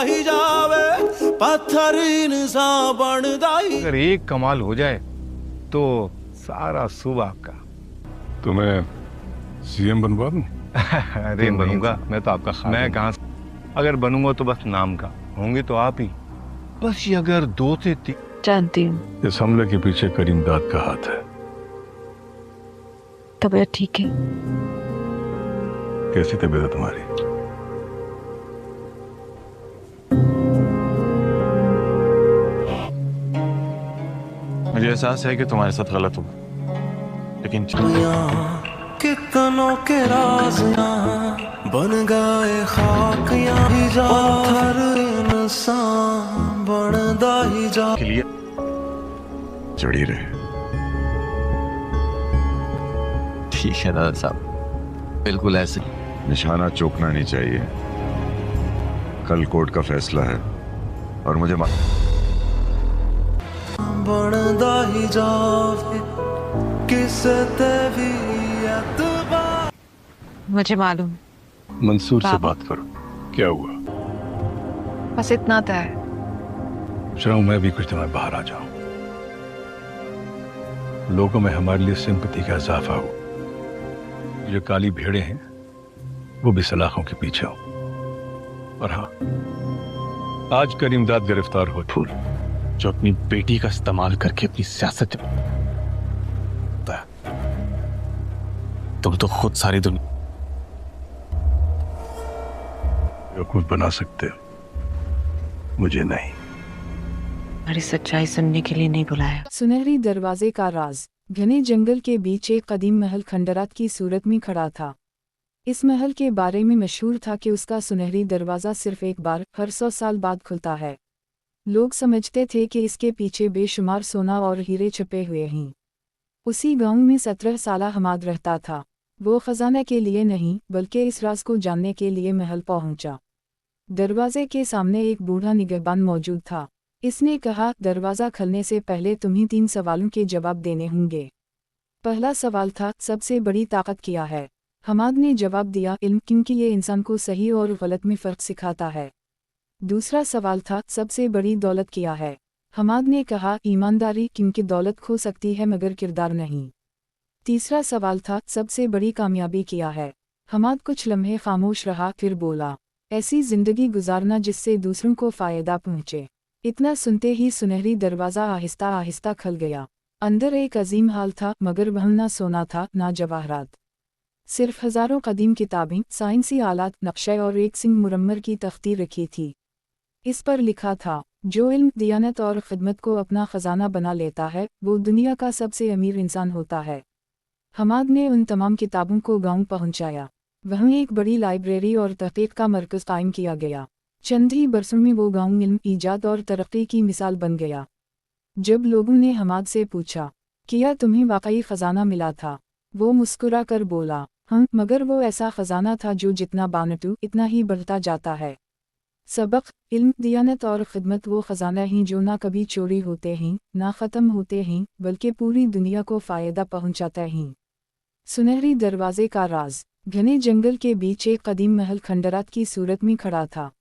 ही जावे पत्थर इंसान बनदा ही। अगर एक कमाल हो जाए तो सारा सूबा आपका। तुम्हें सीएम बनवा दूं? अरे बनूंगा मैं तो आपका खास। मैं कहाँ से? अगर बनूंगा तो बस नाम का, होंगे तो आप ही। बस ये अगर 2 से 3। जानती हूँ। इस हमले के पीछे करीम दाद का हाथ है। तबीयत ठीक है? कैसी तबीयत है तुम्हारी? मुझे एहसास है कि तुम्हारे साथ गलत हुआ, लेकिन कितनों के राज यहाँ बन गए खाक यहाँ ही जा पत्थर इंसान बनदा ही जा के लिए जड़ी रहे। ठीक है दादा साहब, बिल्कुल ऐसे। निशाना चौंकना नहीं चाहिए। कल कोर्ट का फैसला है और मुझे बनदा ही जावे किसे ते भी एतबार। मुझे मालूम। मंसूर से बाबा। बात करो। क्या हुआ? बस इतना तय। चाहूं मैं भी कुछ समय बाहर आ जाऊं, लोगों में हमारे लिए सिंपैथी का इजाफा हो। जो काली भेड़े हैं वो भी सलाखों के पीछे हो। और हाँ, आज करीमदाद गिरफ्तार हो। फूल जो अपनी बेटी का इस्तेमाल करके अपनी सियासत, तुम तो खुद सारी दुनिया बेवकूफ बना सकते हो, मुझे नहीं। हमारी सच्चाई सुनने के लिए नहीं बुलाया। सुनहरी दरवाजे का राज। घने जंगल के बीच एक कदीम महल खंडरात की सूरत में खड़ा था। इस महल के बारे में मशहूर था कि उसका सुनहरी दरवाज़ा सिर्फ एक बार हर 100 साल बाद खुलता है। लोग समझते थे कि इसके पीछे बेशुमार सोना और हीरे छुपे हुए हैं। उसी गांव में 17 साला हमाद रहता था। वो खजाना के लिए नहीं बल्कि इस राज को जानने के लिए महल पहुंचा। दरवाजे के सामने एक बूढ़ा निगहबान मौजूद था। इसने कहा, दरवाज़ा खोलने से पहले तुम्हें 3 सवालों के जवाब देने होंगे। पहला सवाल था, सबसे बड़ी ताकत क्या है? हमाद ने जवाब दिया, इल्म, क्योंकि ये इंसान को सही और गलत में फ़र्क सिखाता है। दूसरा सवाल था, सबसे बड़ी दौलत क्या है? हमाद ने कहा, ईमानदारी, क्योंकि दौलत खो सकती है मगर किरदार नहीं। तीसरा सवाल था, सबसे बड़ी कामयाबी क्या है? हमाद कुछ लम्हे खामोश रहा, फिर बोला, ऐसी ज़िंदगी गुजारना जिससे दूसरों को फ़ायदा पहुँचे। इतना सुनते ही सुनहरी दरवाज़ा आहिस्ता आहिस्ता खुल गया। अंदर एक अजीम हाल था, मगर वह ना सोना था ना जवाहरात, सिर्फ हज़ारों कदीम किताबें, साइंसी आलात, नक्शे और एक सिंह मुरम्मर की तख्ती रखी थी। इस पर लिखा था, जो इल्म, दियानत और खिदमत को अपना ख़जाना बना लेता है वो दुनिया का सबसे अमीर इंसान होता है। हमाद ने उन तमाम किताबों को गांव पहुंचाया। वहीं एक बड़ी लाइब्रेरी और तहक़ीक़ का मरकज़ कायम किया गया। चंद ही बरसों में वो गांव इल्म, ईजाद और तरक्की की मिसाल बन गया। जब लोगों ने हमाद से पूछा, क्या तुम्हें वाकई ख़जाना मिला था? वो मुस्कुरा कर बोला, हाँ, मगर वो ऐसा ख़जाना था जो जितना बांटूं इतना ही बढ़ता जाता है। सबक, इल्म, दियानत और खिदमत वो ख़जाना हैं जो ना कभी चोरी होते हैं ना ख़त्म होते हैं बल्कि पूरी दुनिया को फ़ायदा पहुँचाते हैं। सुनहरी दरवाज़े का राज। घने जंगल के बीच एक कदीम महल खंडरात की सूरत में खड़ा था।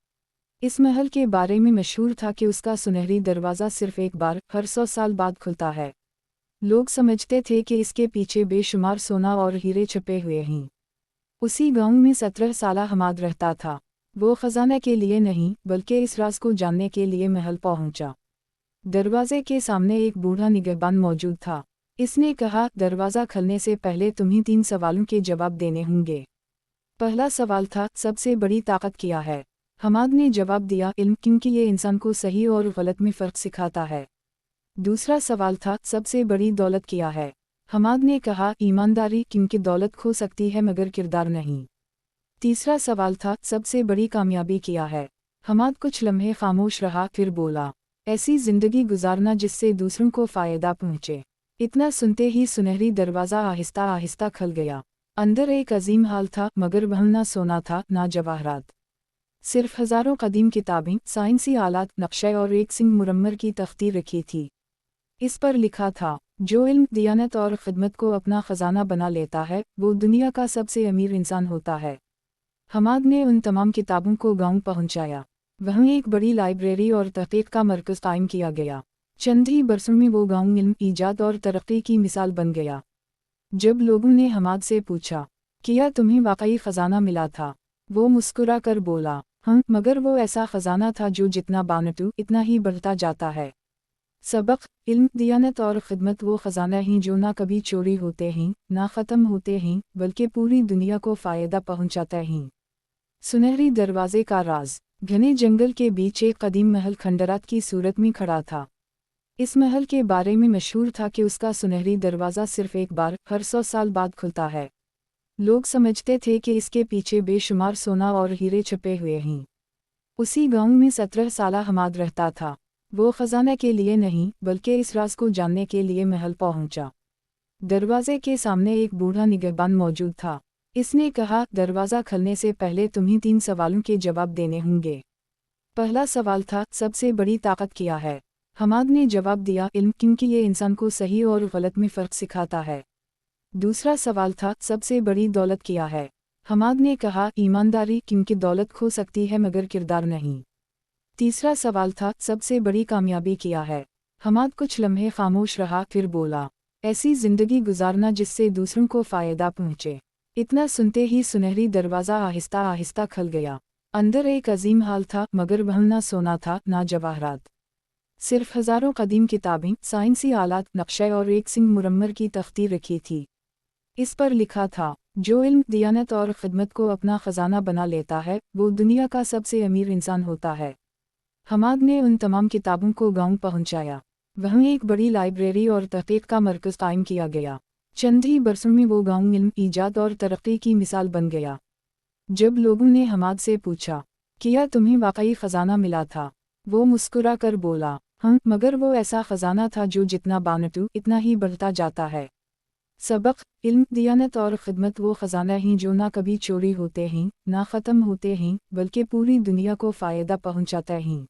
इस महल के बारे में मशहूर था कि उसका सुनहरी दरवाज़ा सिर्फ एक बार हर 100 साल बाद खुलता है। लोग समझते थे कि इसके पीछे बेशुमार सोना और हीरे छुपे हुए हैं। उसी गांव में 17 साला हमाद रहता था। वो खजाना के लिए नहीं बल्कि इस राज को जानने के लिए महल पहुंचा। दरवाजे के सामने एक बूढ़ा निगहबान मौजूद था। इसने कहा, दरवाज़ा खोलने से पहले तुम्हें 3 सवालों के जवाब देने होंगे। पहला सवाल था, सबसे बड़ी ताकत क्या है? हमाद ने जवाब दिया, इल्म, क्योंकि ये इंसान को सही और गलत में फ़र्क सिखाता है। दूसरा सवाल था, सबसे बड़ी दौलत क्या है? हमाद ने कहा, ईमानदारी, क्योंकि दौलत खो सकती है मगर किरदार नहीं। तीसरा सवाल था, सबसे बड़ी कामयाबी क्या है? हमाद कुछ लम्हे खामोश रहा, फिर बोला, ऐसी ज़िंदगी गुजारना जिससे दूसरों को फ़ायदा पहुँचे। इतना सुनते ही सुनहरी दरवाज़ा आहिस्ता आहिस्ता खुल गया। अंदर एक अजीम हाल था, मगर वह ना सोना था ना जवाहरात, सिर्फ हज़ारों कदीम किताबें, साइंसी आलात, नक्शे और एक सिंह मुरम्मर की तख्ती रखी थी। इस पर लिखा था, जो इल्म, दियानत और खिदमत को अपना ख़जाना बना लेता है वो दुनिया का सबसे अमीर इंसान होता है। हमाद ने उन तमाम किताबों को गांव पहुंचाया। वहीं एक बड़ी लाइब्रेरी और तहकीक का मरकज़ कायम किया गया। चंद ही बरसों में वो गाँव इल्म, ईजाद और तरक्की की मिसाल बन गया। जब लोगों ने हमाद से पूछा, क्या तुम्हें वाकई ख़जाना मिला था, वो मुस्कुरा कर बोला, हाँ, मगर वो ऐसा ख़जाना था जो जितना बांटूं इतना ही बढ़ता जाता है। सबक, इल्म, दियानत और ख़िदमत वो ख़जाना ही जो ना कभी चोरी होते हैं, ना ख़त्म होते हैं, बल्कि पूरी दुनिया को फ़ायदा पहुँचाते हैं। सुनहरी दरवाज़े का राज। घने जंगल के बीच एक कदीम महल खंडरात की सूरत में खड़ा था। इस महल के बारे में मशहूर था कि उसका सुनहरी दरवाज़ा सिर्फ एक बार हर 100 साल बाद खुलता है। लोग समझते थे कि इसके पीछे बेशुमार सोना और हीरे छुपे हुए हैं। उसी गांव में 17 साला हमाद रहता था। वो ख़जाना के लिए नहीं बल्कि इस राज को जानने के लिए महल पहुंचा। दरवाजे के सामने एक बूढ़ा निगहबान मौजूद था। इसने कहा, दरवाज़ा खोलने से पहले तुम्हें 3 सवालों के जवाब देने होंगे। पहला सवाल था, सबसे बड़ी ताकत क्या है? हमाद ने जवाब दिया, इल्म, क्योंकि ये इंसान को सही और गलत में फ़र्क सिखाता है। दूसरा सवाल था, सबसे बड़ी दौलत क्या है? हमाद ने कहा, ईमानदारी, क्योंकि दौलत खो सकती है मगर किरदार नहीं। तीसरा सवाल था, सबसे बड़ी कामयाबी क्या है? हमाद कुछ लम्हे खामोश रहा, फिर बोला, ऐसी ज़िंदगी गुजारना जिससे दूसरों को फ़ायदा पहुँचे। इतना सुनते ही सुनहरी दरवाज़ा आहिस्ता आहिस्ता खुल गया। अंदर एक अजीम हाल था, मगर वह ना सोना था ना जवाहरात, सिर्फ हज़ारों कदीम किताबें, साइंसी आलात, नक्शे और एक सिंग मुरम्मर की तख्ती रखी थी। इस पर लिखा था, जो इल्म, दियानत और ख़िदमत को अपना ख़जाना बना लेता है वो दुनिया का सबसे अमीर इंसान होता है। हमाद ने उन तमाम किताबों को गांव पहुंचाया। वहीं एक बड़ी लाइब्रेरी और तहकीक का मरकज़ कायम किया गया। चंद ही बरसों में वो गांव इल्म, ईजाद और तरक्की की मिसाल बन गया। जब लोगों ने हमाद से पूछा, क्या तुम्हें वाकई ख़जाना मिला था, वो मुस्कुरा कर बोला, हाँ, मगर वो ऐसा ख़जाना था जो जितना बांटूं इतना ही बढ़ता जाता है। सबक, इल्म, दियानत और ख़िदमत वो ख़जाना ही जो ना कभी चोरी होते हैं, ना ख़त्म होते हैं, बल्कि पूरी दुनिया को फ़ायदा पहुँचाते हैं।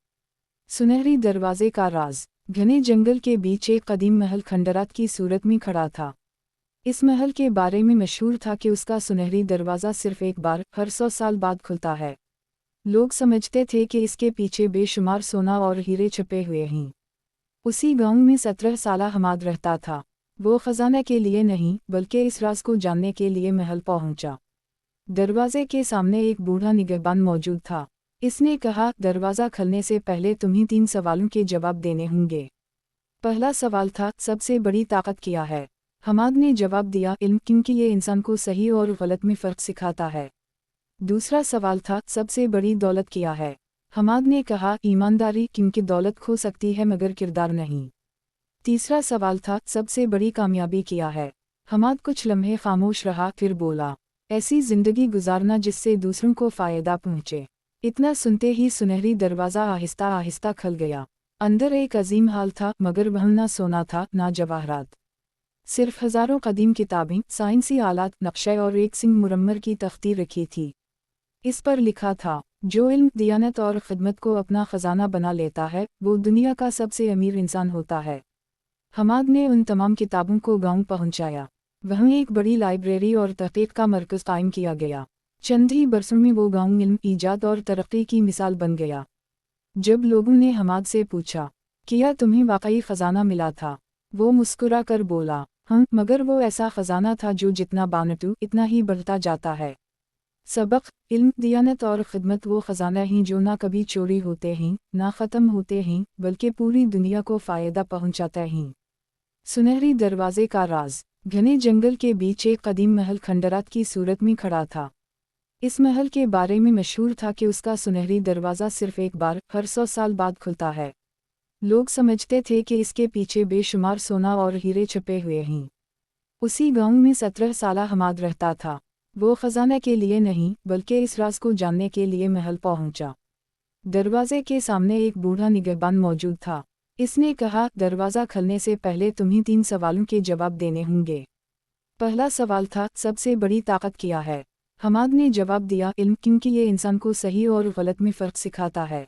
सुनहरी दरवाज़े का राज। घने जंगल के बीच एक कदीम महल खंडरात की सूरत में खड़ा था। इस महल के बारे में मशहूर था कि उसका सुनहरी दरवाज़ा सिर्फ एक बार हर 100 साल बाद खुलता है। लोग समझते थे कि इसके पीछे बेशुमार सोना और हीरे छुपे हुए हैं। उसी गांव में 17 साला हमाद रहता था। वो ख़जाना के लिए नहीं बल्कि इस राज को जानने के लिए महल पहुंचा। दरवाजे के सामने एक बूढ़ा निगहबान मौजूद था। इसने कहा, दरवाज़ा खोलने से पहले तुम्हें 3 सवालों के जवाब देने होंगे। पहला सवाल था, सबसे बड़ी ताकत क्या है? हमाद ने जवाब दिया, इल्म, क्योंकि ये इंसान को सही और गलत में फ़र्क सिखाता है। दूसरा सवाल था, सबसे बड़ी दौलत क्या है? हमाद ने कहा, ईमानदारी, क्योंकि दौलत खो सकती है मगर किरदार नहीं। तीसरा सवाल था, सबसे बड़ी कामयाबी क्या है? हमाद कुछ लम्हे खामोश रहा, फिर बोला, ऐसी ज़िंदगी गुजारना जिससे दूसरों को फ़ायदा पहुँचे। इतना सुनते ही सुनहरी दरवाज़ा आहिस्ता आहिस्ता खुल गया। अंदर एक अजीम हाल था, मगर वह ना सोना था ना जवाहरात, सिर्फ हज़ारों कदीम किताबें, साइंसी आलात, नक्शे और एक सिंग मुरम्मर की तख्ती रखी थी। इस पर लिखा था, जो इल्म, दियानत और ख़िदमत को अपना ख़जाना बना लेता है वो दुनिया का सबसे अमीर इंसान होता है। हमाद ने उन तमाम किताबों को गांव पहुंचाया। वहीं एक बड़ी लाइब्रेरी और तहकीक का मरकज़ कायम किया गया। चंद ही बरसों में वो गांव इल्म, ईजाद और तरक्की की मिसाल बन गया। जब लोगों ने हमाद से पूछा, क्या तुम्हें वाकई ख़जाना मिला था, वो मुस्कुरा कर बोला, हाँ, मगर वो ऐसा ख़जाना था जो जितना बांटूं इतना ही बढ़ता जाता है। सबक, इल्म, दियानत और ख़िदमत वो ख़जाना ही जो ना कभी चोरी होते हैं, ना ख़त्म होते हैं, बल्कि पूरी दुनिया को फ़ायदा पहुँचाते हैं। सुनहरी दरवाज़े का राज। घने जंगल के बीच एक कदीम महल खंडरात की सूरत में खड़ा था। इस महल के बारे में मशहूर था कि उसका सुनहरी दरवाज़ा सिर्फ एक बार हर 100 साल बाद खुलता है। लोग समझते थे कि इसके पीछे बेशुमार सोना और हीरे छुपे हुए हैं। उसी गांव में 17 साला हमाद रहता था। वो ख़जाना के लिए नहीं बल्कि इस राज को जानने के लिए महल पहुंचा। दरवाजे के सामने एक बूढ़ा निगहबान मौजूद था। इसने कहा, दरवाज़ा खोलने से पहले तुम्हें 3 सवालों के जवाब देने होंगे। पहला सवाल था, सबसे बड़ी ताकत क्या है? हमाद ने जवाब दिया, इल्म, क्योंकि ये इंसान को सही और गलत में फ़र्क सिखाता है।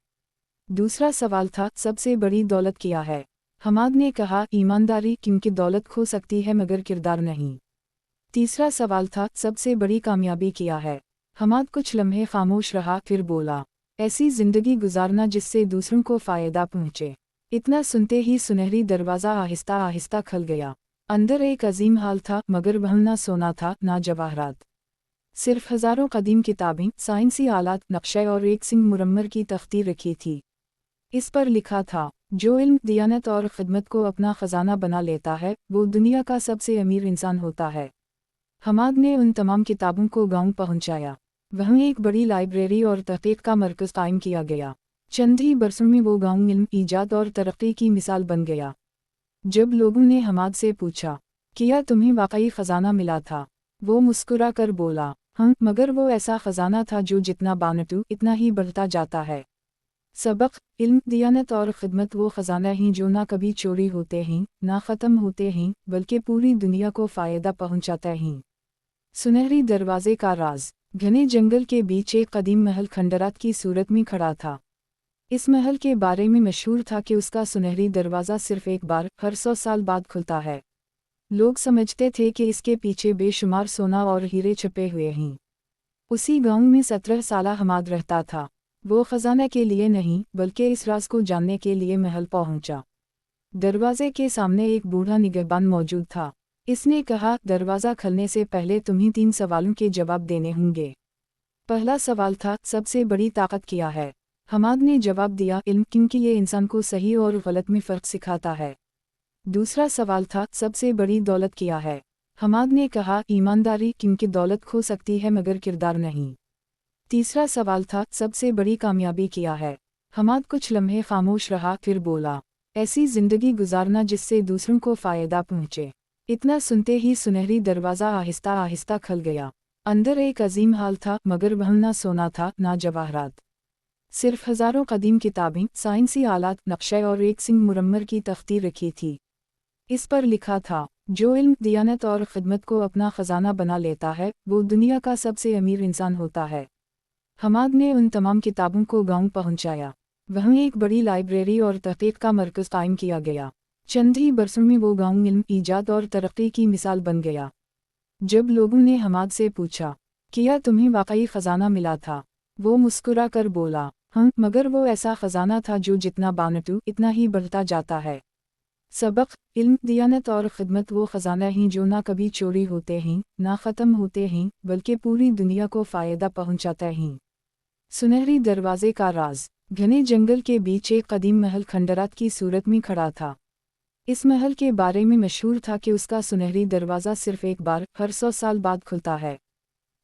दूसरा सवाल था, सबसे बड़ी दौलत क्या है? हमाद ने कहा, ईमानदारी, क्योंकि दौलत खो सकती है मगर किरदार नहीं। तीसरा सवाल था, सबसे बड़ी कामयाबी क्या है? हमाद कुछ लम्हे खामोश रहा, फिर बोला, ऐसी जिंदगी गुजारना जिससे दूसरों को फायदा पहुंचे। इतना सुनते ही सुनहरी दरवाज़ा आहिस्ता आहिस्ता खुल गया। अंदर एक अजीम हाल था, मगर वह ना सोना था ना जवाहरात, सिर्फ हज़ारों कदीम किताबें, साइंसी आलात, नक्शे और एक सिंह मुरम्मर की तख्ती रखी थी। इस पर लिखा था, जो इल्म, दियानत और खिदमत को अपना ख़जाना बना लेता है वो दुनिया का सबसे अमीर इंसान होता है। हमाद ने उन तमाम किताबों को गांव पहुंचाया। वहीं एक बड़ी लाइब्रेरी और तहक़ीक़ का मरकज़ कायम किया गया। चंद ही बरसों में वो गांव इल्म, ईजाद और तरक्की की मिसाल बन गया। जब लोगों ने हमाद से पूछा, क्या तुम्हें वाकई ख़जाना मिला था, वो मुस्कुरा कर बोला, हाँ, मगर वो ऐसा ख़जाना था जो जितना बांटूं इतना ही बढ़ता जाता है। सबक, इल्म, दियानत और खिदमत वो ख़जाना ही जो ना कभी चोरी होते हैं, ना ख़त्म होते हैं, बल्कि पूरी दुनिया को फ़ायदा पहुंचाते हैं। सुनहरी दरवाज़े का राज। घने जंगल के बीच एक कदीम महल खंडरात की सूरत में खड़ा था। इस महल के बारे में मशहूर था कि उसका सुनहरी दरवाज़ा सिर्फ एक बार हर 100 साल बाद खुलता है। लोग समझते थे कि इसके पीछे बेशुमार सोना और हीरे छुपे हुए हैं। उसी गांव में 17 साला हमाद रहता था। वो ख़जाना के लिए नहीं बल्कि इस राज को जानने के लिए महल पहुंचा। दरवाजे के सामने एक बूढ़ा निगहबान मौजूद था। इसने कहा, दरवाज़ा खुलने से पहले तुम्हें 3 सवालों के जवाब देने होंगे। पहला सवाल था, सबसे बड़ी ताकत क्या है? हमाद ने जवाब दिया, इल्म, क्योंकि ये इंसान को सही और गलत में फ़र्क सिखाता है। दूसरा सवाल था, सबसे बड़ी दौलत क्या है? हमाद ने कहा, ईमानदारी, क्योंकि दौलत खो सकती है मगर किरदार नहीं। तीसरा सवाल था, सबसे बड़ी कामयाबी क्या है? हमाद कुछ लम्हे खामोश रहा, फिर बोला, ऐसी ज़िंदगी गुजारना जिससे दूसरों को फ़ायदा पहुंचे। इतना सुनते ही सुनहरी दरवाज़ा आहिस्ता आहिस्ता खुल गया। अंदर एक अजीम हाल था, मगर वह ना सोना था ना जवाहरात, सिर्फ हज़ारों कदीम किताबें, साइंसी आलात, नक्शे और एक सिंह मुरम्मर की तख्ती रखी थी। इस पर लिखा था, जो इल्म, दियानत और खिदमत को अपना ख़जाना बना लेता है वो दुनिया का सबसे अमीर इंसान होता है। हमाद ने उन तमाम किताबों को गांव पहुंचाया। वहीं एक बड़ी लाइब्रेरी और तहक़ीक़ का मरकज़ कायम किया गया। चंद ही बरसों में वो गांव इल्म, ईजाद और तरक्की की मिसाल बन गया। जब लोगों ने हमाद से पूछा, क्या तुम्हें वाकई ख़जाना मिला था, वो मुस्कुरा कर बोला, हाँ, मगर वो ऐसा ख़जाना था जो जितना बांटूं इतना ही बढ़ता जाता है। सबक, इल्म, दियानत और खिदमत वो ख़जाना ही जो ना कभी चोरी होते हैं, ना ख़त्म होते हैं, बल्कि पूरी दुनिया को फ़ायदा पहुंचाते हैं। सुनहरी दरवाज़े का राज। घने जंगल के बीच एक कदीम महल खंडरात की सूरत में खड़ा था। इस महल के बारे में मशहूर था कि उसका सुनहरी दरवाज़ा सिर्फ एक बार हर 100 साल बाद खुलता है।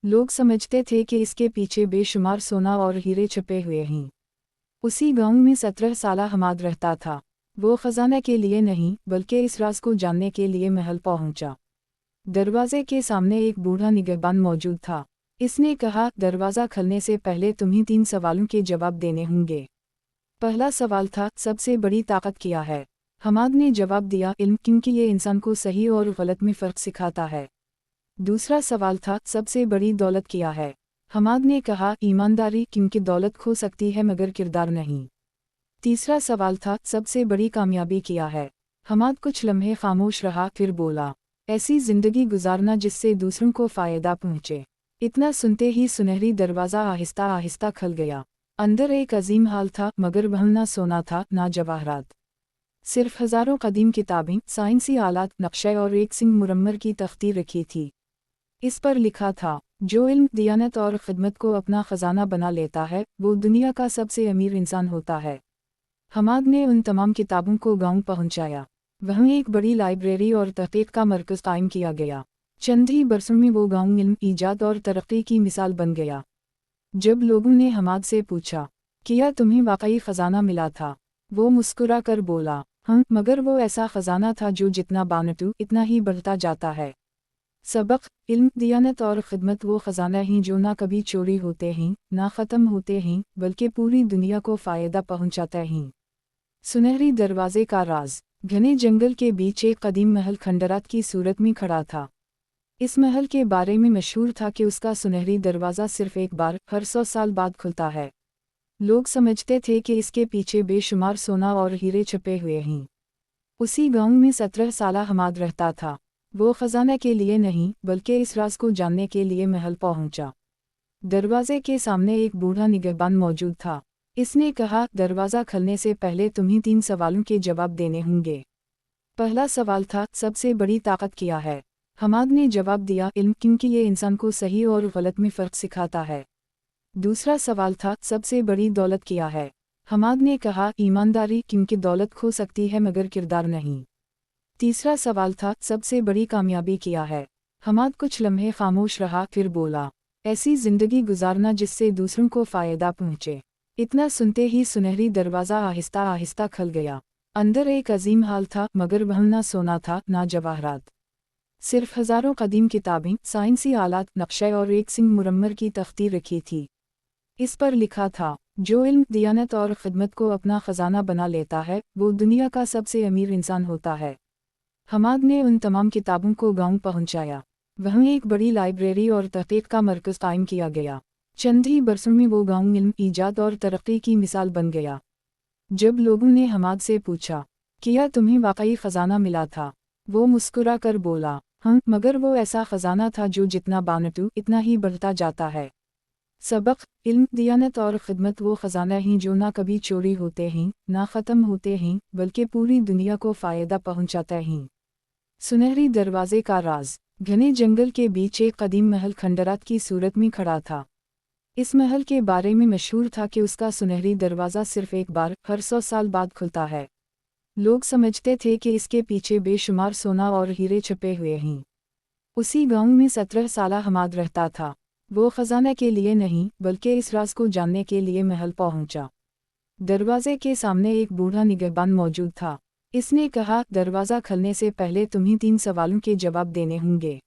लोग समझते थे कि इसके पीछे बेशुमार सोना और हीरे छुपे हुए हैं। उसी गांव में 17 साला हमाद रहता था। वो ख़जाना के लिए नहीं बल्कि इस राज को जानने के लिए महल पहुंचा। दरवाजे के सामने एक बूढ़ा निगहबान मौजूद था। इसने कहा, दरवाज़ा खुलने से पहले तुम्हें 3 सवालों के जवाब देने होंगे। पहला सवाल था, सबसे बड़ी ताकत क्या है? हमाद ने जवाब दिया, इल्म, क्योंकि ये इंसान को सही और गलत में फ़र्क सिखाता है। दूसरा सवाल था, सबसे बड़ी दौलत क्या है? हमाद ने कहा, ईमानदारी, क्योंकि दौलत खो सकती है मगर किरदार नहीं। तीसरा सवाल था, सबसे बड़ी कामयाबी क्या है? हमाद कुछ लम्हे खामोश रहा, फिर बोला, ऐसी ज़िंदगी गुजारना जिससे दूसरों को फ़ायदा पहुंचे। इतना सुनते ही सुनहरी दरवाज़ा आहिस्ता आहिस्ता खुल गया। अंदर एक अजीम हाल था, मगर वह ना सोना था ना जवाहरात, सिर्फ हज़ारों कदीम किताबें, साइंसी आलात, नक्शे और एक सिंह मुरम्मर की तख्ती रखी थी। इस पर लिखा था, जो इल्म, दियानत और खिदमत को अपना ख़जाना बना लेता है वो दुनिया का सबसे अमीर इंसान होता है। हमाद ने उन तमाम किताबों को गांव पहुंचाया। वहीं एक बड़ी लाइब्रेरी और तहक़ीक़ का मरकज़ कायम किया गया। चंद ही बरसों में वो गांव इल्म, ईजाद और तरक्की की मिसाल बन गया। जब लोगों ने हमाद से पूछा, क्या तुम्हें वाकई ख़जाना मिला था, वो मुस्कुरा कर बोला, हाँ, मगर वो ऐसा ख़जाना था जो जितना बांटूं इतना ही बढ़ता जाता है। सबक, इल्म, दियानत और खिदमत वो ख़जाना ही जो ना कभी चोरी होते हैं, ना ख़त्म होते हैं, बल्कि पूरी दुनिया को फ़ायदा पहुंचाते हैं। सुनहरी दरवाज़े का राज। घने जंगल के बीच एक कदीम महल खंडरात की सूरत में खड़ा था। इस महल के बारे में मशहूर था कि उसका सुनहरी दरवाज़ा सिर्फ एक बार हर 100 साल बाद खुलता है। लोग समझते थे कि इसके पीछे बेशुमार सोना और हीरे छुपे हुए हैं। उसी गांव में 17 साला हमाद रहता था। वो ख़जाना के लिए नहीं बल्कि इस राज को जानने के लिए महल पहुंचा। दरवाजे के सामने एक बूढ़ा निगहबान मौजूद था। इसने कहा, दरवाज़ा खोलने से पहले तुम्हें 3 सवालों के जवाब देने होंगे। पहला सवाल था, सबसे बड़ी ताकत क्या है? हमाद ने जवाब दिया, इल्म, क्योंकि ये इंसान को सही और गलत में फ़र्क सिखाता है। दूसरा सवाल था, सबसे बड़ी दौलत क्या है? हमाद ने कहा, ईमानदारी, क्योंकि दौलत खो सकती है मगर किरदार नहीं। तीसरा सवाल था, सबसे बड़ी कामयाबी क्या है? हमाद कुछ लम्हे खामोश रहा, फिर बोला, ऐसी ज़िंदगी गुजारना जिससे दूसरों को फ़ायदा पहुँचे। इतना सुनते ही सुनहरी दरवाज़ा आहिस्ता आहिस्ता खुल गया। अंदर एक अजीम हाल था, मगर वह ना सोना था ना जवाहरात, सिर्फ हज़ारों कदीम किताबें, साइंसी आलात, नक्शे और एक सिंह मुरम्मर की तख्ती रखी थी। इस पर लिखा था, जो इल्म, दियानत और ख़िदमत को अपना ख़जाना बना लेता है वो दुनिया का सबसे अमीर इंसान होता है। हमाद ने उन तमाम किताबों को गांव पहुंचाया। वहीं एक बड़ी लाइब्रेरी और तहक़ीक़ का मरकज़ कायम किया गया। चंद ही बरसों में वो गांव इल्म, ईजाद और तरक्की की मिसाल बन गया। जब लोगों ने हमाद से पूछा, क्या तुम्हें वाकई ख़जाना मिला था? वो मुस्कुरा कर बोला, हाँ, मगर वो ऐसा ख़जाना था जो जितना बांटूं इतना ही बढ़ता जाता है। सबक, इल्म, दियानत और ख़िदमत वो ख़जाना हैं जो ना कभी चोरी होते हैं, ना ख़त्म होते हैं, बल्कि पूरी दुनिया को फ़ायदा पहुँचाते हैं। सुनहरी दरवाज़े का राज। घने जंगल के बीच एक कदीम महल खंडरात की सूरत में खड़ा था। इस महल के बारे में मशहूर था कि उसका सुनहरी दरवाज़ा सिर्फ एक बार हर 100 साल बाद खुलता है। लोग समझते थे कि इसके पीछे बेशुमार सोना और हीरे छुपे हुए हैं। उसी गांव में 17 साला हमाद रहता था। वो ख़जाना के लिए नहीं बल्कि इस राज को जानने के लिए महल पहुंचा। दरवाजे के सामने एक बूढ़ा निगहबान मौजूद था। इसने कहा, दरवाज़ा खोलने से पहले तुम्हें 3 सवालों के जवाब देने होंगे।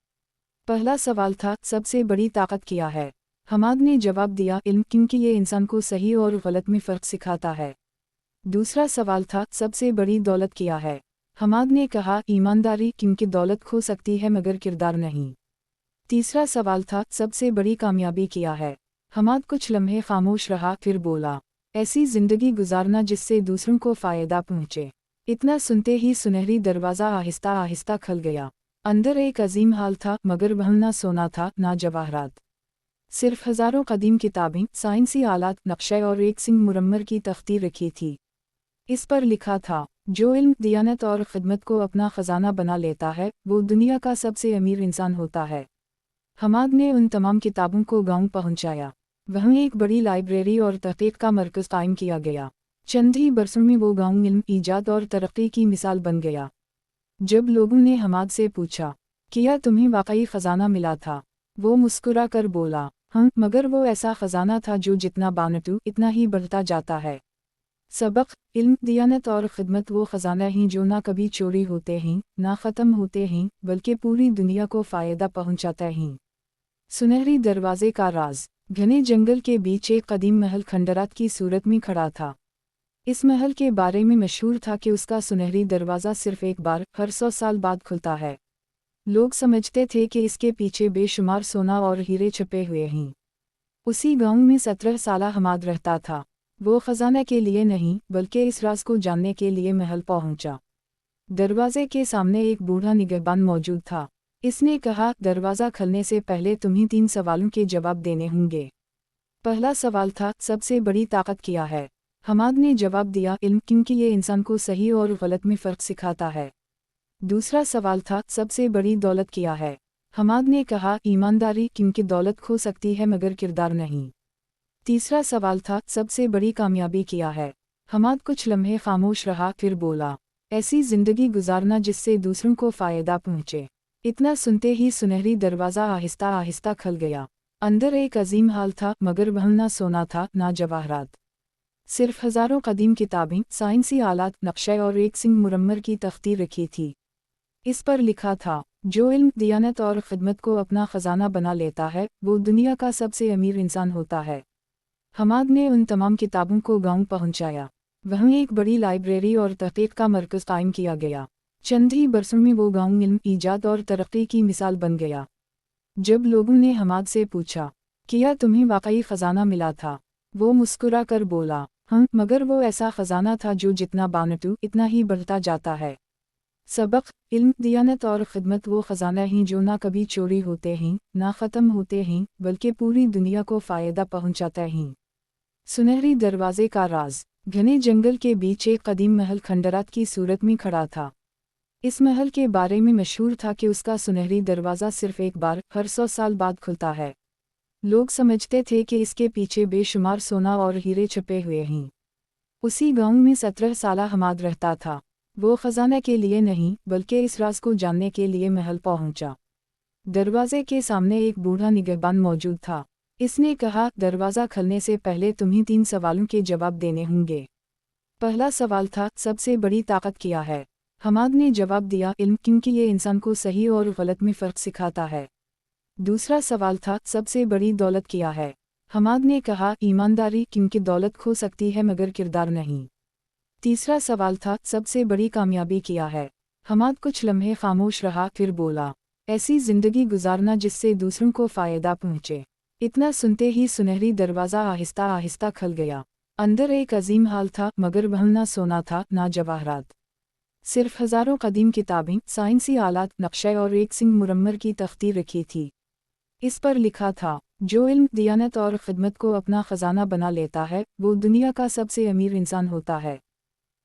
पहला सवाल था, सबसे बड़ी ताकत क्या है? हमाद ने जवाब दिया, इल्म, क्योंकि ये इंसान को सही और गलत में फ़र्क सिखाता है। दूसरा सवाल था, सबसे बड़ी दौलत क्या है? हमाद ने कहा, ईमानदारी, क्योंकि दौलत खो सकती है मगर किरदार नहीं। तीसरा सवाल था, सबसे बड़ी कामयाबी क्या है? हमाद कुछ लम्हे खामोश रहा, फिर बोला, ऐसी ज़िंदगी गुजारना जिससे दूसरों को फ़ायदा पहुँचे। इतना सुनते ही सुनहरी दरवाज़ा आहिस्ता आहिस्ता खुल गया। अंदर एक अजीम हाल था, मगर वह ना सोना था ना जवाहरात, सिर्फ हज़ारों कदीम किताबें, साइंसी आलात, नक्शे और एक सिंह मुरम्मर की तख्ती रखी थी। इस पर लिखा था, जो इल्म, दियानत और ख़िदमत को अपना ख़जाना बना लेता है वो दुनिया का सबसे अमीर इंसान होता है। हमाद ने उन तमाम किताबों को गांव पहुंचाया। वहीं एक बड़ी लाइब्रेरी और तहक़ीक़ का मरकज़ कायम किया गया। चंद ही बरसों में वो गांव इल्म, ईजाद और तरक्की की मिसाल बन गया। जब लोगों ने हमाद से पूछा, क्या तुम्हें वाकई ख़जाना मिला था? वो मुस्कुरा कर बोला, हाँ, मगर वो ऐसा ख़जाना था जो जितना बांटूं इतना ही बढ़ता जाता है। सबक, इल्म, दियानत और ख़िदमत वो ख़जाना हैं जो ना कभी चोरी होते हैं, ना ख़त्म होते हैं, बल्कि पूरी दुनिया को फ़ायदा पहुँचाते हैं। सुनहरी दरवाज़े का राज। घने जंगल के बीच एक कदीम महल खंडरात की सूरत में खड़ा था। इस महल के बारे में मशहूर था कि उसका सुनहरी दरवाज़ा सिर्फ एक बार हर 100 साल बाद खुलता है। लोग समझते थे कि इसके पीछे बेशुमार सोना और हीरे छुपे हुए हैं। उसी गांव में 17 साला हमाद रहता था। वो ख़जाना के लिए नहीं बल्कि इस राज को जानने के लिए महल पहुंचा। दरवाजे के सामने एक बूढ़ा निगहबान मौजूद था। इसने कहा, दरवाज़ा खोलने से पहले तुम्हें 3 सवालों के जवाब देने होंगे। पहला सवाल था, सबसे बड़ी ताकत क्या है? हमाद ने जवाब दिया, इल्म, क्योंकि ये इंसान को सही और गलत में फ़र्क सिखाता है। दूसरा सवाल था, सबसे बड़ी दौलत क्या है? हमाद ने कहा, ईमानदारी, क्योंकि दौलत खो सकती है मगर किरदार नहीं। तीसरा सवाल था, सबसे बड़ी कामयाबी क्या है? हमाद कुछ लम्हे खामोश रहा, फिर बोला, ऐसी ज़िंदगी गुजारना जिससे दूसरों को फ़ायदा पहुँचे। इतना सुनते ही सुनहरी दरवाज़ा आहिस्ता आहिस्ता खुल गया। अंदर एक अजीम हाल था, मगर वह ना सोना था ना जवाहरात, सिर्फ हज़ारों कदीम किताबें, साइंसी आलात, नक्शे और एक सिंह मुरम्मर की तख्ती रखी थी। इस पर लिखा था, जो इल्म, दियानत और ख़िदमत को अपना ख़जाना बना लेता है वो दुनिया का सबसे अमीर इंसान होता है। हमाद ने उन तमाम किताबों को गांव पहुंचाया। वहीं एक बड़ी लाइब्रेरी और तहक़ीक़ का मरकज़ कायम किया गया। चंद ही बरसों में वो गांव इल्म, ईजाद और तरक्की की मिसाल बन गया। जब लोगों ने हमाद से पूछा, क्या तुम्हें वाकई ख़जाना मिला था? वो मुस्कुरा कर बोला, हाँ, मगर वो ऐसा ख़जाना था जो जितना बांटूं इतना ही बढ़ता जाता है। सबक, इल्म, दियानत और खिदमत वो ख़जाना हैं जो ना कभी चोरी होते हैं, ना ख़त्म होते हैं, बल्कि पूरी दुनिया को फ़ायदा पहुंचाते हैं। सुनहरी दरवाजे का राज। घने जंगल के बीच एक कदीम महल खंडरात की सूरत में खड़ा था। इस महल के बारे में मशहूर था कि उसका सुनहरी दरवाज़ा सिर्फ एक बार हर 100 साल बाद खुलता है। लोग समझते थे कि इसके पीछे बेशुमार सोना और हीरे छुपे हुए हैं। उसी गांव में 17 साला हमाद रहता था। वो खजाना के लिए नहीं बल्कि इस राज को जानने के लिए महल पहुंचा। दरवाजे के सामने एक बूढ़ा निगहबान मौजूद था। इसने कहा, दरवाज़ा खोलने से पहले तुम्हें 3 सवालों के जवाब देने होंगे। पहला सवाल था, सबसे बड़ी ताकत क्या है? हमाद ने जवाब दिया, इल्म, क्योंकि ये इंसान को सही और गलत में फ़र्क सिखाता है। दूसरा सवाल था, सबसे बड़ी दौलत क्या है? हमाद ने कहा, ईमानदारी, क्योंकि दौलत खो सकती है मगर किरदार नहीं। तीसरा सवाल था, सबसे बड़ी कामयाबी क्या है? हमाद कुछ लम्हे खामोश रहा, फिर बोला, ऐसी ज़िंदगी गुजारना जिससे दूसरों को फ़ायदा पहुँचे। इतना सुनते ही सुनहरी दरवाज़ा आहिस्ता आहिस्ता खुल गया। अंदर एक अजीम हाल था, मगर वह ना सोना था ना जवाहरात। सिर्फ हज़ारों कदीम किताबें, साइंसी आलात, नक्शे और एक सिंग मुरम्मर की तख्ती रखी थी। इस पर लिखा था, जो इल्म, दियानत और खिदमत को अपना ख़जाना बना लेता है वो दुनिया का सबसे अमीर इंसान होता है।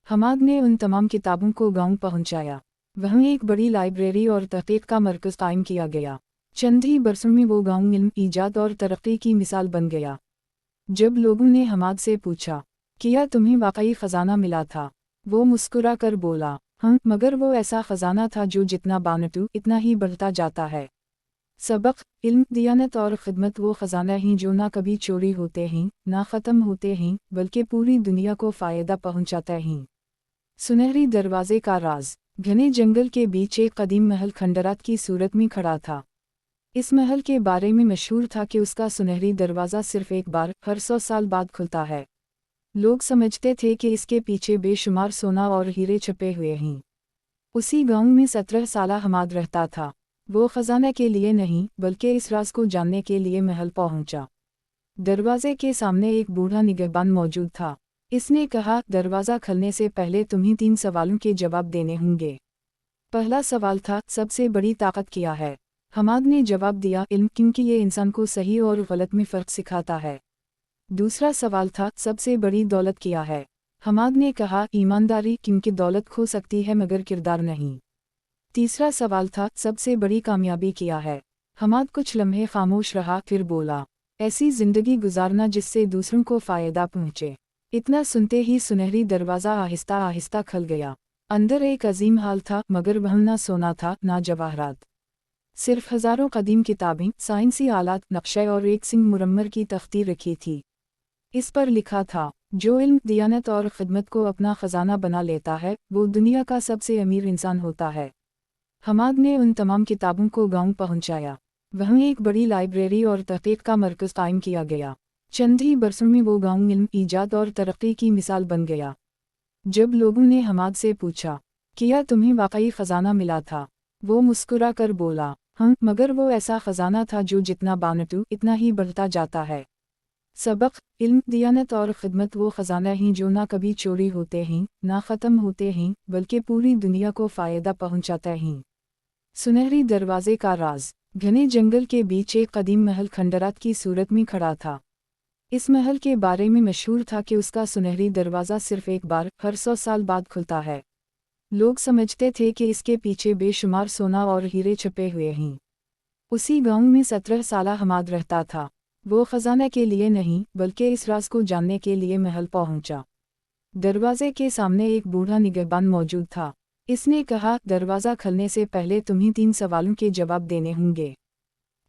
हमाद ने उन तमाम किताबों को गांव पहुंचाया। वहीं एक बड़ी लाइब्रेरी और तहक़ीक़ का मरकज़ कायम किया गया। चंद ही बरसों में वो गांव इल्म, ईजाद और तरक्की की मिसाल बन गया। जब लोगों ने हमाद से पूछा, क्या तुम्हें वाकई ख़जाना मिला था? वो मुस्कुरा कर बोला, हाँ, मगर वो ऐसा ख़जाना था जो जितना बांटूं इतना ही बढ़ता जाता है। सबक, इल्म, दियानत और खिदमत वो ख़जाना हैं जो ना कभी चोरी होते हैं, ना ख़त्म होते हैं, बल्कि पूरी दुनिया को फ़ायदा पहुंचाते हैं। सुनहरी दरवाज़े का राज। घने जंगल के बीच एक कदीम महल खंडरात की सूरत में खड़ा था। इस महल के बारे में मशहूर था कि उसका सुनहरी दरवाज़ा सिर्फ एक बार हर 100 साल बाद खुलता है। लोग समझते थे कि इसके पीछे बेशुमार सोना और हीरे छुपे हुए हैं। उसी गांव में 17 साला हमाद रहता था। वो ख़जाना के लिए नहीं बल्कि इस राज को जानने के लिए महल पहुंचा। दरवाजे के सामने एक बूढ़ा निगहबान मौजूद था। इसने कहा, दरवाज़ा खोलने से पहले तुम्हें 3 सवालों के जवाब देने होंगे। पहला सवाल था, सबसे बड़ी ताकत क्या है? हमाद ने जवाब दिया, इल्म, क्योंकि ये इंसान को सही और गलत में फ़र्क सिखाता है। दूसरा सवाल था, सबसे बड़ी दौलत क्या है? हमाद ने कहा, ईमानदारी, क्योंकि दौलत खो सकती है मगर किरदार नहीं। तीसरा सवाल था, सबसे बड़ी कामयाबी क्या है? हमाद कुछ लम्हे खामोश रहा, फिर बोला, ऐसी ज़िंदगी गुजारना जिससे दूसरों को फ़ायदा पहुँचे। इतना सुनते ही सुनहरी दरवाज़ा आहिस्ता आहिस्ता खुल गया। अंदर एक अजीम हाल था, मगर वह ना सोना था ना जवाहरात। सिर्फ हज़ारों कदीम किताबें, साइंसी आलात, नक्शे और एक सिंग मुरम्मर की तख्ती रखी थी। इस पर लिखा था, जो इल्म, दियानत और खिदमत को अपना ख़जाना बना लेता है वो दुनिया का सबसे अमीर इंसान होता है। हमाद ने उन तमाम किताबों को गांव पहुंचाया। वहीं एक बड़ी लाइब्रेरी और तहक़ीक़ का मरकज़ कायम किया गया। चंद ही बरसों में वो गांव इल्म, ईजाद और तरक्की की मिसाल बन गया। जब लोगों ने हमाद से पूछा, क्या तुम्हें वाकई ख़जाना मिला था? वो मुस्कुरा कर बोला, हाँ, मगर वो ऐसा ख़जाना था जो जितना बांटूं इतना ही बढ़ता जाता है। सबक, इल्म, दियानत और खिदमत वो ख़जाना हैं जो ना कभी चोरी होते हैं, ना ख़त्म होते हैं, बल्कि पूरी दुनिया को फ़ायदा पहुंचाते हैं। सुनहरी दरवाज़े का राज। घने जंगल के बीच एक कदीम महल खंडरात की सूरत में खड़ा था। इस महल के बारे में मशहूर था कि उसका सुनहरी दरवाज़ा सिर्फ एक बार हर 100 साल बाद खुलता है। लोग समझते थे कि इसके पीछे बेशुमार सोना और हीरे छुपे हुए हैं। उसी गांव में 17 साला हमाद रहता था। वो ख़जाना के लिए नहीं बल्कि इस राज को जानने के लिए महल पहुंचा। दरवाजे के सामने एक बूढ़ा निगहबान मौजूद था। इसने कहा, दरवाज़ा खोलने से पहले तुम्हें 3 सवालों के जवाब देने होंगे।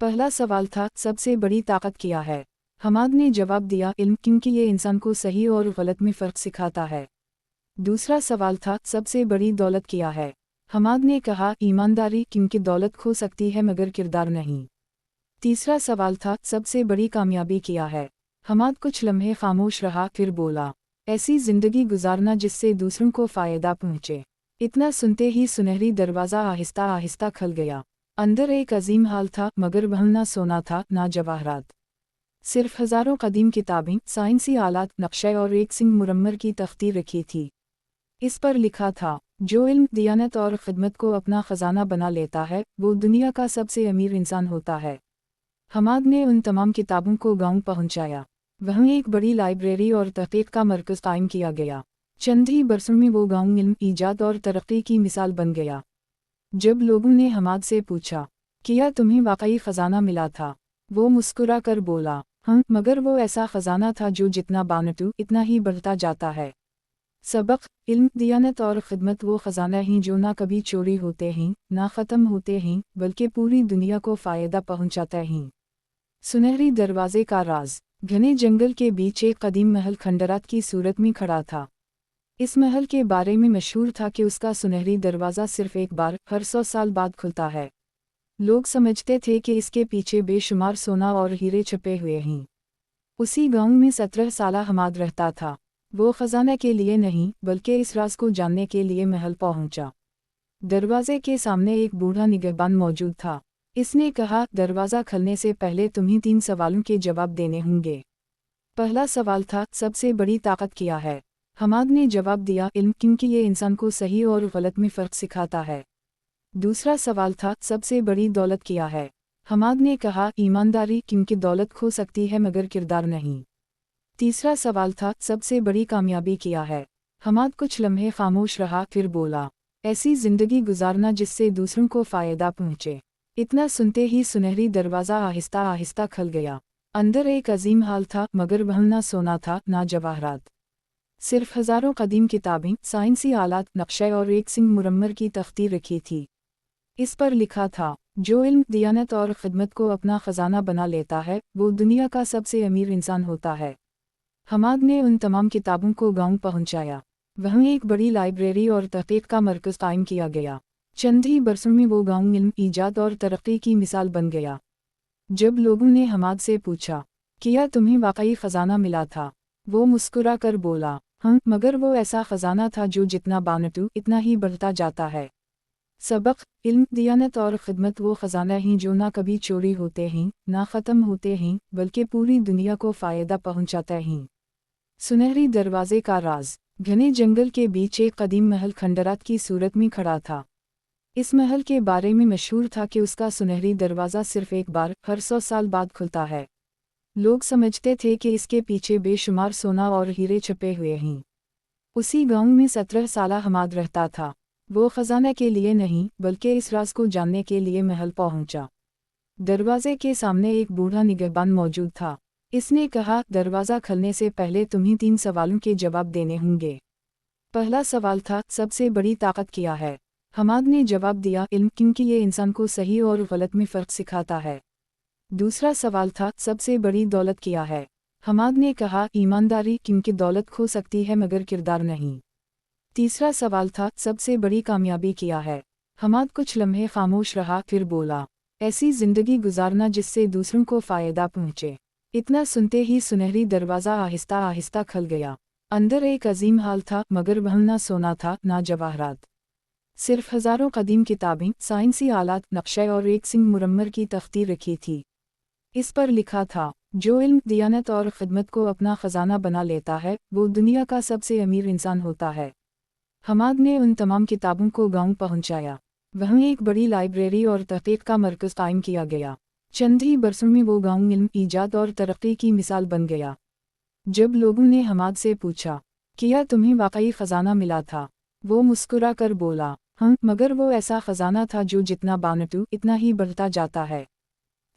पहला सवाल था, सबसे बड़ी ताकत क्या है? हमाद ने जवाब दिया, इल्म, क्योंकि ये इंसान को सही और गलत में फ़र्क सिखाता है। दूसरा सवाल था, सबसे बड़ी दौलत क्या है? हमाद ने कहा, ईमानदारी, क्योंकि दौलत खो सकती है मगर किरदार नहीं। तीसरा सवाल था, सबसे बड़ी कामयाबी क्या है? हमाद कुछ लम्हे खामोश रहा, फिर बोला, ऐसी ज़िंदगी गुजारना जिससे दूसरों को फ़ायदा पहुँचे। इतना सुनते ही सुनहरी दरवाज़ा आहिस्ता आहिस्ता खुल गया। अंदर एक अजीम हाल था, मगर वह ना सोना था ना जवाहरात। सिर्फ हज़ारों कदीम किताबें, साइंसी आलात, नक्शे और एक सिंग मुरम्मर की तख्ती रखी थी। इस पर लिखा था, जो इल्म, दियानत और खिदमत को अपना ख़जाना बना लेता है वो दुनिया का सबसे अमीर इंसान होता है। हमाद ने उन तमाम किताबों को गांव पहुंचाया। वहीं एक बड़ी लाइब्रेरी और तहक़ीक़ का मरकज़ कायम किया गया। चंद ही बरसों में वो गांव इल्म, ईजाद और तरक्की की मिसाल बन गया। जब लोगों ने हमाद से पूछा, क्या तुम्हें वाकई ख़जाना मिला था, वो मुस्कुरा कर बोला, हाँ, मगर वो ऐसा ख़जाना था जो जितना बांटूं इतना ही बढ़ता जाता है। सबक, इल्म, दियानत और खिदमत वो ख़जाना ही जो ना कभी चोरी होते हैं, ना ख़त्म होते हैं, बल्कि पूरी दुनिया को फ़ायदा पहुँचाते हैं। सुनहरी दरवाज़े का राज। घने जंगल के बीच एक कदीम महल खंडरात की सूरत में खड़ा था। इस महल के बारे में मशहूर था कि उसका सुनहरी दरवाज़ा सिर्फ एक बार हर 100 साल बाद खुलता है। लोग समझते थे कि इसके पीछे बेशुमार सोना और हीरे छुपे हुए हैं। उसी गांव में 17 साला हमाद रहता था। वो ख़जाना के लिए नहीं बल्कि इस राज को जानने के लिए महल पहुंचा। दरवाजे के सामने एक बूढ़ा निगहबान मौजूद था। इसने कहा, दरवाज़ा खोलने से पहले तुम्हें 3 सवालों के जवाब देने होंगे। पहला सवाल था, सबसे बड़ी ताकत क्या है? हमाद ने जवाब दिया, इल्म, क्योंकि ये इंसान को सही और गलत में फ़र्क सिखाता है। दूसरा सवाल था, सबसे बड़ी दौलत क्या है? हमाद ने कहा, ईमानदारी, क्योंकि दौलत खो सकती है मगर किरदार नहीं। तीसरा सवाल था, सबसे बड़ी कामयाबी क्या है? हमाद कुछ लम्हे खामोश रहा, फिर बोला, ऐसी ज़िंदगी गुजारना जिससे दूसरों को फ़ायदा पहुँचे। इतना सुनते ही सुनहरी दरवाज़ा आहिस्ता आहिस्ता खुल गया। अंदर एक अजीम हाल था, मगर वह ना सोना था ना जवाहरात, सिर्फ हज़ारों कदीम किताबें, साइंसी आलात, नक्शे और एक सिंग मुरम्मर की तख्ती रखी थी। इस पर लिखा था, जो इल्म, दियानत और खिदमत को अपना ख़जाना बना लेता है वो दुनिया का सबसे अमीर इंसान होता है। हमाद ने उन तमाम किताबों को गांव पहुंचाया। वहीं एक बड़ी लाइब्रेरी और तहक़ीक़ का मरकज़ कायम किया गया। चंद ही बरसों में वो गांव इल्म, ईजाद और तरक्की की मिसाल बन गया। जब लोगों ने हमाद से पूछा, क्या तुम्हें वाकई ख़जाना मिला था, वो मुस्कुरा कर बोला, हाँ, मगर वो ऐसा ख़जाना था जो जितना बांटूं इतना ही बढ़ता जाता है। सबक, इल्म, दियानत और खिदमत वो ख़जाना ही जो ना कभी चोरी होते हैं, ना ख़त्म होते हैं, बल्कि पूरी दुनिया को फ़ायदा पहुँचाते हैं। सुनहरी दरवाज़े का राज। घने जंगल के बीच एक कदीम महल खंडरात की सूरत में खड़ा था। इस महल के बारे में मशहूर था कि उसका सुनहरी दरवाज़ा सिर्फ एक बार हर 100 साल बाद खुलता है। लोग समझते थे कि इसके पीछे बेशुमार सोना और हीरे छुपे हुए हैं। उसी गांव में 17 साला हमाद रहता था। वो ख़जाना के लिए नहीं बल्कि इस राज को जानने के लिए महल पहुंचा। दरवाजे के सामने एक बूढ़ा निगहबान मौजूद था। इसने कहा, दरवाज़ा खोलने से पहले तुम्हें 3 सवालों के जवाब देने होंगे। पहला सवाल था, सबसे बड़ी ताकत क्या है? हमाद ने जवाब दिया, इल्म, क्योंकि ये इंसान को सही और गलत में फ़र्क सिखाता है। दूसरा सवाल था, सबसे बड़ी दौलत क्या है? हमाद ने कहा, ईमानदारी, क्योंकि दौलत खो सकती है मगर किरदार नहीं। तीसरा सवाल था, सबसे बड़ी कामयाबी क्या है? हमाद कुछ लम्हे खामोश रहा, फिर बोला, ऐसी ज़िंदगी गुजारना जिससे दूसरों को फ़ायदा पहुँचे। इतना सुनते ही सुनहरी दरवाज़ा आहिस्ता आहिस्ता खुल गया। अंदर एक अजीम हाल था, मगर वह ना सोना था ना जवाहरात, सिर्फ हज़ारों कदीम किताबें, साइंसी आलात, नक्शे और एक सिंग मुरम्मर की तख्ती रखी थी। इस पर लिखा था, जो इल्म, दियानत और खिदमत को अपना ख़जाना बना लेता है वो दुनिया का सबसे अमीर इंसान होता है। हमाद ने उन तमाम किताबों को गांव पहुंचाया। वहीं एक बड़ी लाइब्रेरी और तहक़ीक़ का मरकज़ कायम किया गया। चंद ही बरसों में वो गांव इल्म, ईजाद और तरक्की की मिसाल बन गया। जब लोगों ने हमाद से पूछा, क्या तुम्हें वाकई ख़जाना मिला था, वो मुस्कुरा कर बोला, हाँ, मगर वो ऐसा ख़जाना था जो जितना बांटूं इतना ही बढ़ता जाता है।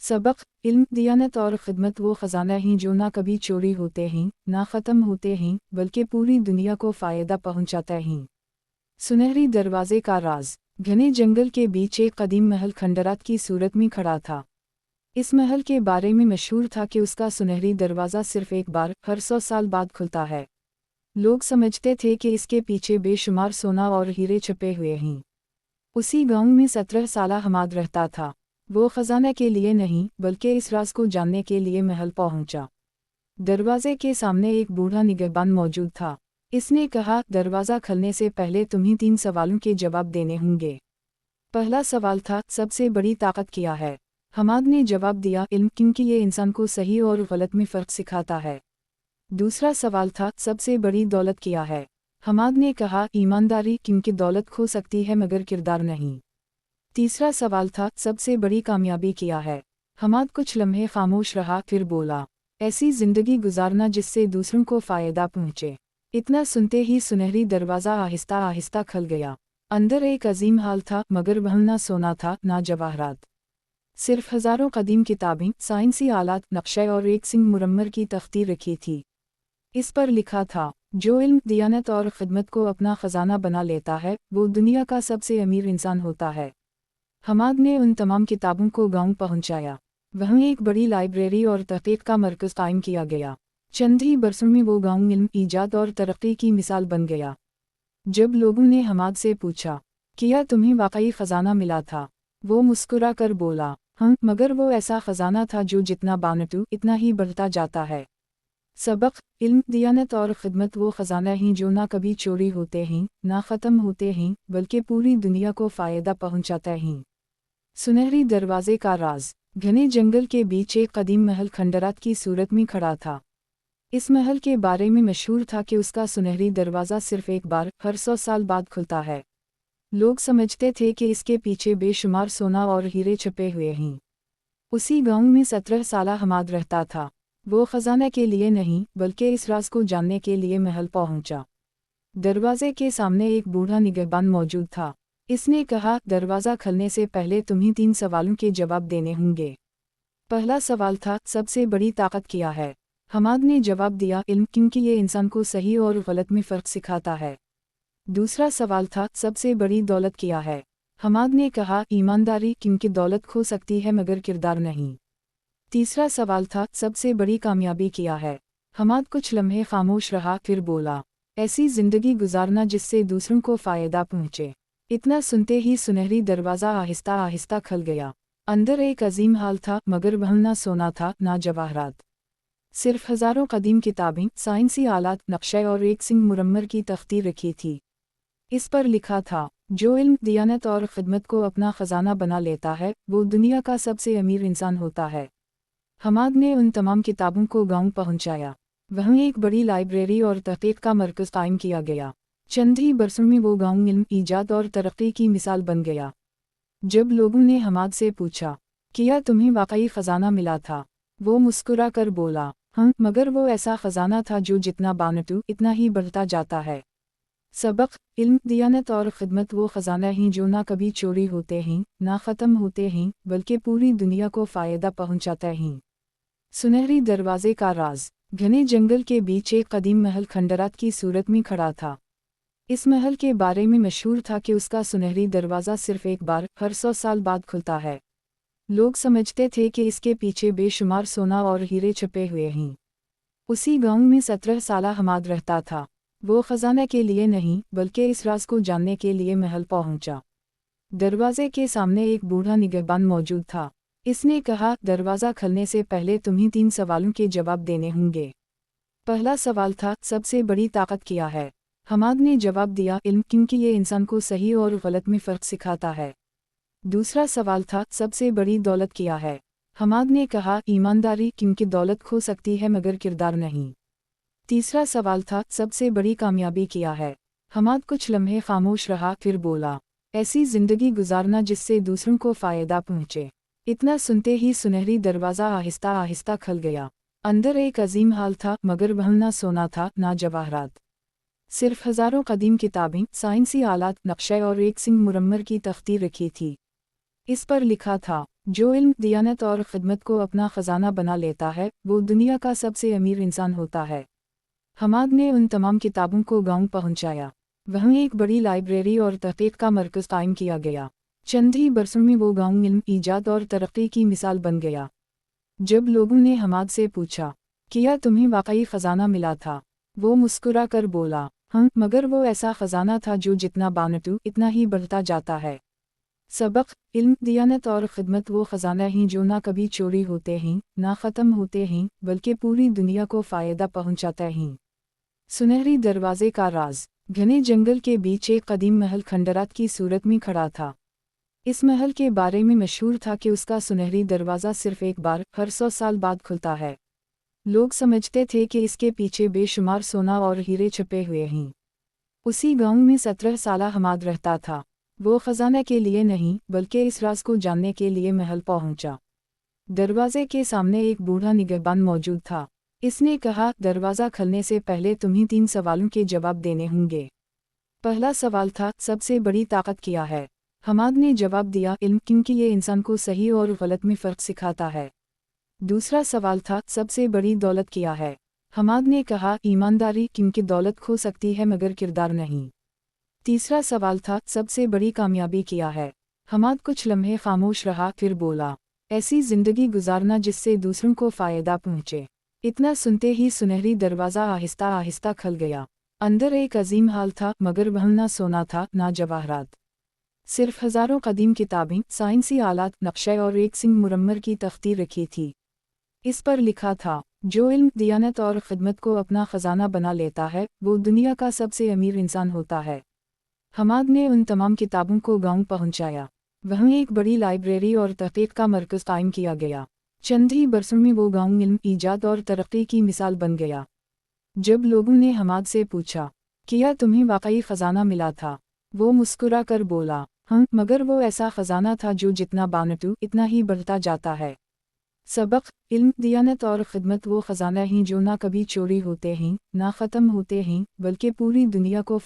सबक, इल्म, दियानत और खिदमत वो ख़जाना ही जो ना कभी चोरी होते हैं, ना ख़त्म होते हैं, बल्कि पूरी दुनिया को फ़ायदा पहुँचाते हैं। सुनहरी दरवाज़े का राज। घने जंगल के बीच एक कदीम महल खंडरात की सूरत में खड़ा था। इस महल के बारे में मशहूर था कि उसका सुनहरी दरवाज़ा सिर्फ एक बार हर 100 साल बाद खुलता है। लोग समझते थे कि इसके पीछे बेशुमार सोना और हीरे छुपे हुए हैं। उसी गांव में 17 साला हमाद रहता था। वो ख़जाना के लिए नहीं बल्कि इस राज को जानने के लिए महल पहुंचा। दरवाजे के सामने एक बूढ़ा निगहबान मौजूद था। इसने कहा, दरवाज़ा खोलने से पहले तुम्हें 3 सवालों के जवाब देने होंगे। पहला सवाल था, सबसे बड़ी ताकत क्या है? हमाद ने जवाब दिया, इल्म, क्योंकि ये इंसान को सही और गलत में फ़र्क सिखाता है। दूसरा सवाल था, सबसे बड़ी दौलत क्या है? हमाद ने कहा, ईमानदारी, क्योंकि दौलत खो सकती है मगर किरदार नहीं। तीसरा सवाल था, सबसे बड़ी कामयाबी क्या है? हमाद कुछ लम्हे खामोश रहा, फिर बोला, ऐसी जिंदगी गुजारना जिससे दूसरों को फायदा पहुंचे। इतना सुनते ही सुनहरी दरवाज़ा आहिस्ता आहिस्ता खुल गया। अंदर एक अजीम हाल था, मगर वह ना सोना था ना जवाहरात, सिर्फ हज़ारों कदीम किताबें, साइंसी आलात, नक्शे और एक सिंगमुरम्मर की तख्ती रखी थी। इस पर लिखा था, जो इल्म, दियानत और खिदमत को अपना ख़जाना बना लेता है वो दुनिया का सबसे अमीर इंसान होता है। हमाद ने उन तमाम किताबों को गांव पहुंचाया। वहीं एक बड़ी लाइब्रेरी और तहक़ीक़ का मरकज़ कायम किया गया। चंद ही बरसों में वो गांव इल्म, ईजाद और तरक्की की मिसाल बन गया। जब लोगों ने हमाद से पूछा, क्या तुम्हें वाकई ख़जाना मिला था? वो मुस्कुरा कर बोला, हाँ, मगर वो ऐसा ख़जाना था जो जितना बांटूं इतना ही बढ़ता जाता है। सबक, इल्म, दियानत और खिदमत वो ख़जाना ही जो ना कभी चोरी होते हैं ना ख़त्म होते हैं, बल्कि पूरी दुनिया को फ़ायदा पहुंचाते हैं। सुनहरी दरवाज़े का राज। घने जंगल के बीच एक कदीम महल खंडरात की सूरत में खड़ा था। इस महल के बारे में मशहूर था कि उसका सुनहरी दरवाज़ा सिर्फ एक बार हर 100 साल बाद खुलता है। लोग समझते थे कि इसके पीछे बेशुमार सोना और हीरे छुपे हुए हैं। उसी गांव में 17 साला हमाद रहता था। वो ख़जाना के लिए नहीं बल्कि इस राज को जानने के लिए महल पहुंचा। दरवाजे के सामने एक बूढ़ा निगहबान मौजूद था। इसने कहा, दरवाज़ा खुलने से पहले तुम्हें 3 सवालों के जवाब देने होंगे। पहला सवाल था, सबसे बड़ी ताकत क्या है? हमाद ने जवाब दिया, इल्म, क्योंकि ये इंसान को सही और गलत में फ़र्क सिखाता है। दूसरा सवाल था, सबसे बड़ी दौलत क्या है? हमाद ने कहा, ईमानदारी, क्योंकि दौलत खो सकती है मगर किरदार नहीं। तीसरा सवाल था, सबसे बड़ी कामयाबी क्या है? हमाद कुछ लम्हे खामोश रहा, फिर बोला, ऐसी जिंदगी गुजारना जिससे दूसरों को फ़ायदा पहुंचे। इतना सुनते ही सुनहरी दरवाज़ा आहिस्ता आहिस्ता खुल गया। अंदर एक अजीम हाल था, मगर वह ना सोना था ना जवाहरात, सिर्फ हज़ारों कदीम किताबें, साइंसी आलात, नक्शे और एक सिंगमुरम्मर की तख्ती रखी थी। इस पर लिखा था, जो इल्म, दियानत और खिदमत को अपना ख़जाना बना लेता है वो दुनिया का सबसे अमीर इंसान होता है। हमाद ने उन तमाम किताबों को गांव पहुंचाया। वहीं एक बड़ी लाइब्रेरी और तहक़ीक़ का मरकज़ कायम किया गया। चंद ही बरसों में वो गांव इल्म, ईजाद और तरक्की की मिसाल बन गया। जब लोगों ने हमाद से पूछा, क्या तुम्हें वाकई ख़जाना मिला था? वो मुस्कुरा कर बोला, हाँ, मगर वो ऐसा ख़जाना था जो जितना बांटूं इतना ही बढ़ता जाता है। सबक, इल्म, दियानत और खिदमत वो ख़जाना ही जो ना कभी चोरी होते हैं ना ख़त्म होते हैं, बल्कि पूरी दुनिया को फ़ायदा पहुंचाते हैं। सुनहरी दरवाज़े का राज। घने जंगल के बीच एक कदीम महल खंडरात की सूरत में खड़ा था। इस महल के बारे में मशहूर था कि उसका सुनहरी दरवाज़ा सिर्फ एक बार हर 100 साल बाद खुलता है। लोग समझते थे कि इसके पीछे बेशुमार सोना और हीरे छुपे हुए हैं। उसी गांव में 17 साला हमाद रहता था। वो ख़जाना के लिए नहीं बल्कि इस राज को जानने के लिए महल पहुंचा। दरवाजे के सामने एक बूढ़ा निगहबान मौजूद था। इसने कहा, दरवाज़ा खुलने से पहले तुम्हें 3 सवालों के जवाब देने होंगे। पहला सवाल था, सबसे बड़ी ताकत क्या है? हमाद ने जवाब दिया, इल्म, क्योंकि ये इंसान को सही और गलत में फ़र्क सिखाता है। दूसरा सवाल था, सबसे बड़ी दौलत क्या है? हमाद ने कहा, ईमानदारी, क्योंकि दौलत खो सकती है मगर किरदार नहीं। तीसरा सवाल था, सबसे बड़ी कामयाबी क्या है? हमाद कुछ लम्हे खामोश रहा, फिर बोला, ऐसी जिंदगी गुजारना जिससे दूसरों को फ़ायदा पहुंचे। इतना सुनते ही सुनहरी दरवाज़ा आहिस्ता आहिस्ता खुल गया। अंदर एक अजीम हाल था, मगर वह ना सोना था ना जवाहरात, सिर्फ हज़ारों कदीम किताबें, साइंसी आलात, नक्शे और एक सिंगमुरम्मर की तख्ती रखी थी। इस पर लिखा था, जो इल्म, दियानत और खिदमत को अपना ख़जाना बना लेता है वो दुनिया का सबसे अमीर इंसान होता है। हमाद ने उन तमाम किताबों को गांव पहुंचाया। वहीं एक बड़ी लाइब्रेरी और तहक़ीक़ का मरकज़ कायम किया गया। चंद ही बरसों में वो गांव इल्म, ईजाद और तरक्की की मिसाल बन गया। जब लोगों ने हमाद से पूछा, क्या तुम्हें वाकई ख़जाना मिला था? वो मुस्कुरा कर बोला, हाँ, मगर वो ऐसा ख़जाना था जो जितना बांटूं इतना ही बढ़ता जाता है। सबक, इल्म, दियानत और खिदमत वो ख़जाना ही जो ना कभी चोरी होते हैं ना ख़त्म होते हैं, बल्कि पूरी दुनिया को फ़ायदा पहुंचाते हैं। सुनहरी दरवाज़े का राज। घने जंगल के बीच एक कदीम महल खंडरात की सूरत में खड़ा था। इस महल के बारे में मशहूर था कि उसका सुनहरी दरवाज़ा सिर्फ एक बार हर 100 साल बाद खुलता है। लोग समझते थे कि इसके पीछे बेशुमार सोना और हीरे छुपे हुए हैं। उसी गांव में 17 साला हमाद रहता था। वो खजाना के लिए नहीं बल्कि इस राज को जानने के लिए महल पहुंचा। दरवाजे के सामने एक बूढ़ा निगहबान मौजूद था। इसने कहा, दरवाज़ा खोलने से पहले तुम्हें 3 सवालों के जवाब देने होंगे। पहला सवाल था, सबसे बड़ी ताकत क्या है? हमाद ने जवाब दिया, इल्म, क्योंकि ये इंसान को सही और गलत में फ़र्क सिखाता है। दूसरा सवाल था, सबसे बड़ी दौलत क्या है? हमाद ने कहा, ईमानदारी, क्योंकि दौलत खो सकती है मगर किरदार नहीं। तीसरा सवाल था, सबसे बड़ी कामयाबी क्या है? हमाद कुछ लम्हे खामोश रहा, फिर बोला, ऐसी ज़िंदगी गुजारना जिससे दूसरों को फ़ायदा पहुँचे। इतना सुनते ही सुनहरी दरवाज़ा आहिस्ता आहिस्ता खुल गया। अंदर एक अजीम हाल था, मगर वह ना सोना था ना जवाहरात, सिर्फ हज़ारों कदीम किताबें, साइंसी आलात, नक्शे और एक सिंह मुरम्मर की तख्ती रखी थी। इस पर लिखा था, जो इल्म, दियानत और खिदमत को अपना ख़जाना बना लेता है वो दुनिया का सबसे अमीर इंसान होता है। हमाद ने उन तमाम किताबों को गांव पहुंचाया। वहीं एक बड़ी लाइब्रेरी और तहक़ीक़ का मरकज़ कायम किया गया। चंद ही बरसों में वो गांव इल्म, ईजाद और तरक्की की मिसाल बन गया। जब लोगों ने हमाद से पूछा, क्या तुम्हें वाकई ख़जाना मिला था? वो मुस्कुरा कर बोला, हाँ, मगर वो ऐसा ख़जाना था जो जितना बांटूं इतना ही बढ़ता जाता है। सबक, इल्म, दियानत और खिदमत वो ख़जाना ही जो ना कभी चोरी होते हैं ना ख़त्म होते हैं, बल्कि पूरी दुनिया को